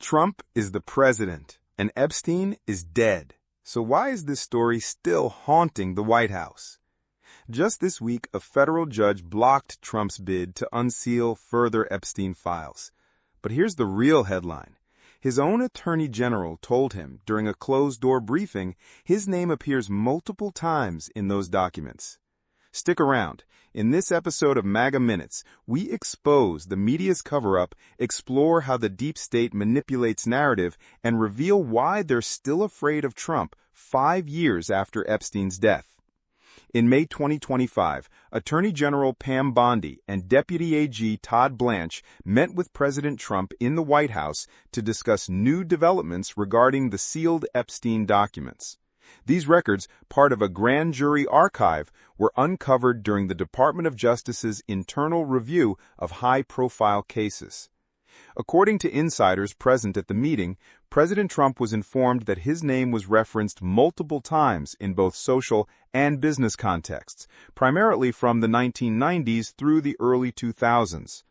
Trump is the president, and Epstein is dead. So why is this story still haunting the White House? Just this week, a federal judge blocked Trump's bid to unseal further Epstein files. But here's the real headline. His own attorney general told him during a closed-door briefing his name appears multiple times in those documents. Stick around. In this episode of MAGA Minutes, we expose the media's cover-up, explore how the deep state manipulates narrative, and reveal why they're still afraid of Trump 5 years after Epstein's death. In May 2025, Attorney General Pam Bondi and Deputy AG Todd Blanche met with President Trump in the White House to discuss new developments regarding the sealed Epstein documents. These records, part of a grand jury archive, were uncovered during the Department of Justice's internal review of high-profile cases. According to insiders present at the meeting, President Trump was informed that his name was referenced multiple times in both social and business contexts, primarily from the 1990s through the early 2000s.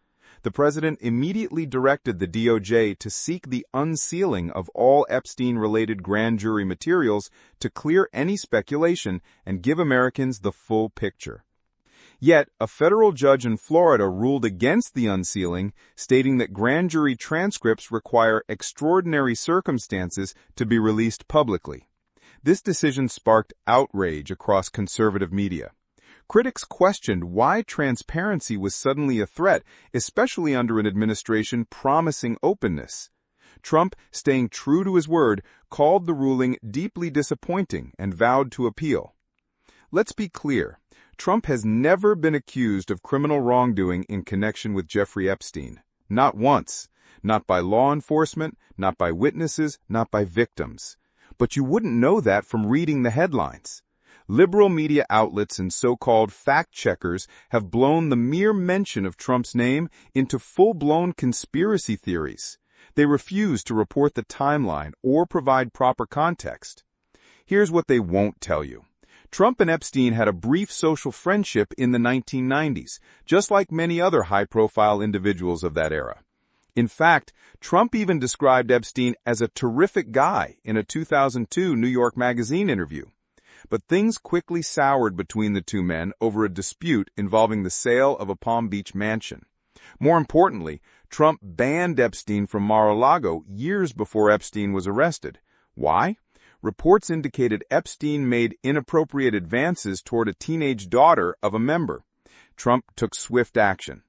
The president immediately directed the DOJ to seek the unsealing of all Epstein-related grand jury materials to clear any speculation and give Americans the full picture. Yet, a federal judge in Florida ruled against the unsealing, stating that grand jury transcripts require extraordinary circumstances to be released publicly. This decision sparked outrage across conservative media. Critics questioned why transparency was suddenly a threat, especially under an administration promising openness. Trump, staying true to his word, called the ruling deeply disappointing and vowed to appeal. Let's be clear. Trump has never been accused of criminal wrongdoing in connection with Jeffrey Epstein. Not once. Not by law enforcement, not by witnesses, not by victims. But you wouldn't know that from reading the headlines. Liberal media outlets and so-called fact-checkers have blown the mere mention of Trump's name into full-blown conspiracy theories. They refuse to report the timeline or provide proper context. Here's what they won't tell you. Trump and Epstein had a brief social friendship in the 1990s, just like many other high-profile individuals of that era. In fact, Trump even described Epstein as a terrific guy in a 2002 New York Magazine interview. But things quickly soured between the two men over a dispute involving the sale of a Palm Beach mansion. More importantly, Trump banned Epstein from Mar-a-Lago years before Epstein was arrested. Why? Reports indicated Epstein made inappropriate advances toward a teenage daughter of a member. Trump took swift action.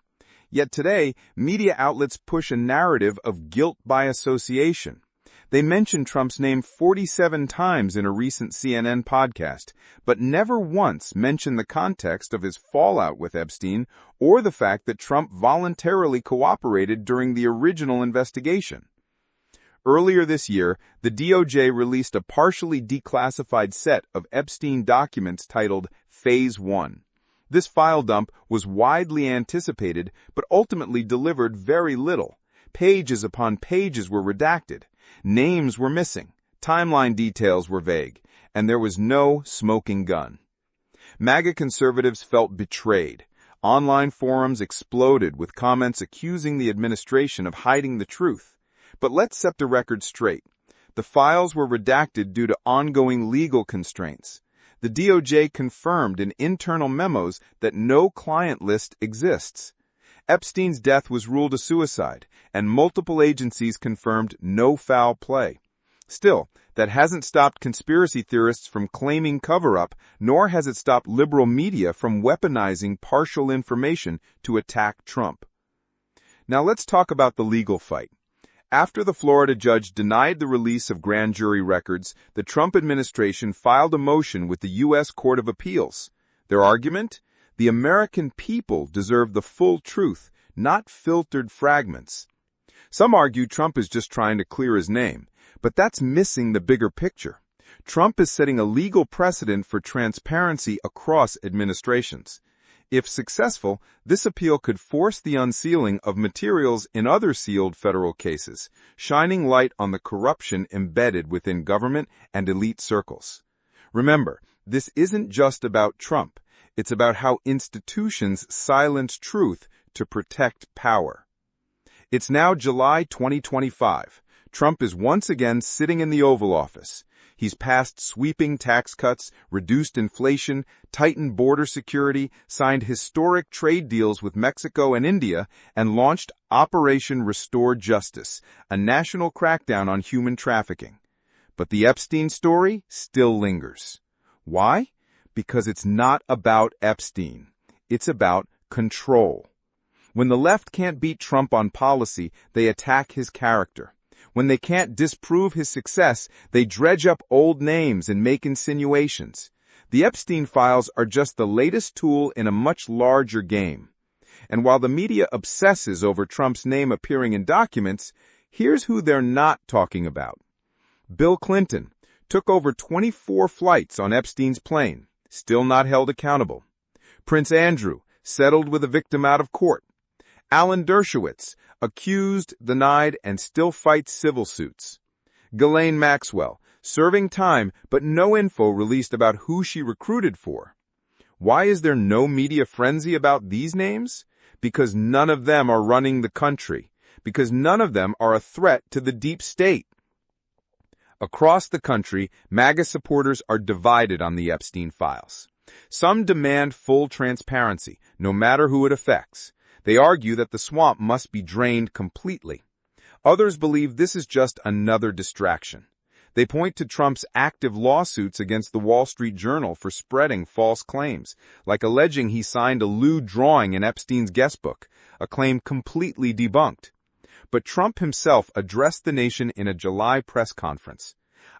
Yet today, media outlets push a narrative of guilt by association. They mention Trump's name 47 times in a recent CNN podcast, but never once mention the context of his fallout with Epstein or the fact that Trump voluntarily cooperated during the original investigation. Earlier this year, the DOJ released a partially declassified set of Epstein documents titled Phase 1. This file dump was widely anticipated, but ultimately delivered very little. Pages upon pages were redacted. Names were missing. Timeline details were vague. And there was no smoking gun. MAGA conservatives felt betrayed. Online forums exploded with comments accusing the administration of hiding the truth. But let's set the record straight. The files were redacted due to ongoing legal constraints. The DOJ confirmed in internal memos that no client list exists. Epstein's death was ruled a suicide, and multiple agencies confirmed no foul play. Still, that hasn't stopped conspiracy theorists from claiming cover-up, nor has it stopped liberal media from weaponizing partial information to attack Trump. Now let's talk about the legal fight. After the Florida judge denied the release of grand jury records, the Trump administration filed a motion with the U.S. Court of Appeals. Their argument? The American people deserve the full truth, not filtered fragments. Some argue Trump is just trying to clear his name, but that's missing the bigger picture. Trump is setting a legal precedent for transparency across administrations. If successful, this appeal could force the unsealing of materials in other sealed federal cases, shining light on the corruption embedded within government and elite circles. Remember, this isn't just about Trump. It's about how institutions silence truth to protect power. It's now July 2025. Trump is once again sitting in the Oval Office. He's passed sweeping tax cuts, reduced inflation, tightened border security, signed historic trade deals with Mexico and India, and launched Operation Restore Justice, a national crackdown on human trafficking. But the Epstein story still lingers. Why? Because it's not about Epstein. It's about control. When the left can't beat Trump on policy, they attack his character. When they can't disprove his success, they dredge up old names and make insinuations. The Epstein files are just the latest tool in a much larger game. And while the media obsesses over Trump's name appearing in documents, here's who they're not talking about. Bill Clinton took over 24 flights on Epstein's plane, still not held accountable. Prince Andrew settled with a victim out of court. Alan Dershowitz, accused, denied, and still fights civil suits. Ghislaine Maxwell, serving time, but no info released about who she recruited for. Why is there no media frenzy about these names? Because none of them are running the country. Because none of them are a threat to the deep state. Across the country, MAGA supporters are divided on the Epstein files. Some demand full transparency, no matter who it affects. They argue that the swamp must be drained completely. Others believe this is just another distraction. They point to Trump's active lawsuits against the Wall Street Journal for spreading false claims, like alleging he signed a lewd drawing in Epstein's guestbook, a claim completely debunked. But Trump himself addressed the nation in a July press conference.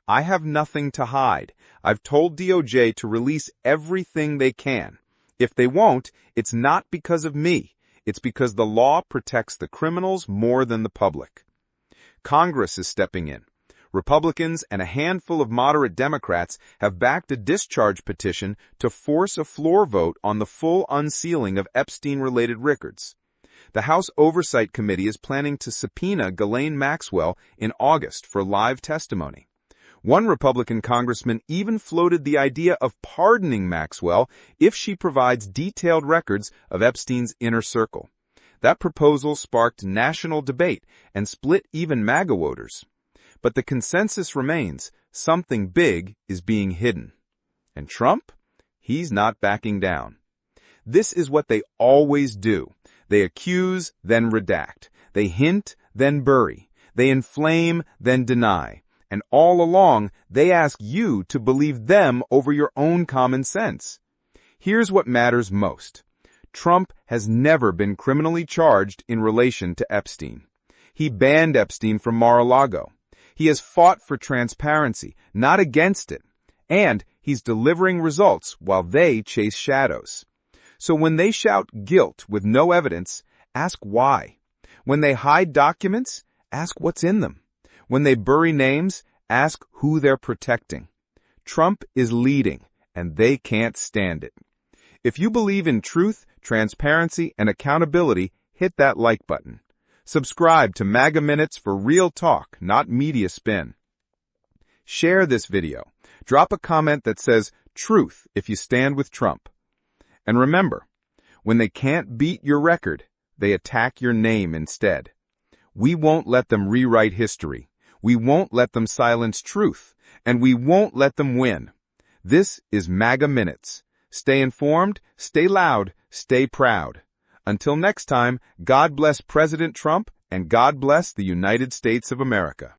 "I have nothing to hide. I've told DOJ to release everything they can. If they won't, it's not because of me. It's because the law protects the criminals more than the public." Congress is stepping in. Republicans and a handful of moderate Democrats have backed a discharge petition to force a floor vote on the full unsealing of Epstein-related records. The House Oversight Committee is planning to subpoena Ghislaine Maxwell in August for live testimony. One Republican congressman even floated the idea of pardoning Maxwell if she provides detailed records of Epstein's inner circle. That proposal sparked national debate and split even MAGA voters. But the consensus remains: something big is being hidden. And Trump? He's not backing down. This is what they always do. They accuse, then redact. They hint, then bury. They inflame, then deny. And all along, they ask you to believe them over your own common sense. Here's what matters most. Trump has never been criminally charged in relation to Epstein. He banned Epstein from Mar-a-Lago. He has fought for transparency, not against it. And he's delivering results while they chase shadows. So when they shout guilt with no evidence, ask why. When they hide documents, ask what's in them. When they bury names, ask who they're protecting. Trump is leading, and they can't stand it. If you believe in truth, transparency, and accountability, hit that like button. Subscribe to MAGA Minutes for real talk, not media spin. Share this video. Drop a comment that says truth if you stand with Trump. And remember, when they can't beat your record, they attack your name instead. We won't let them rewrite history. We won't let them silence truth. And we won't let them win. This is MAGA Minutes. Stay informed, stay loud, stay proud. Until next time, God bless President Trump and God bless the United States of America.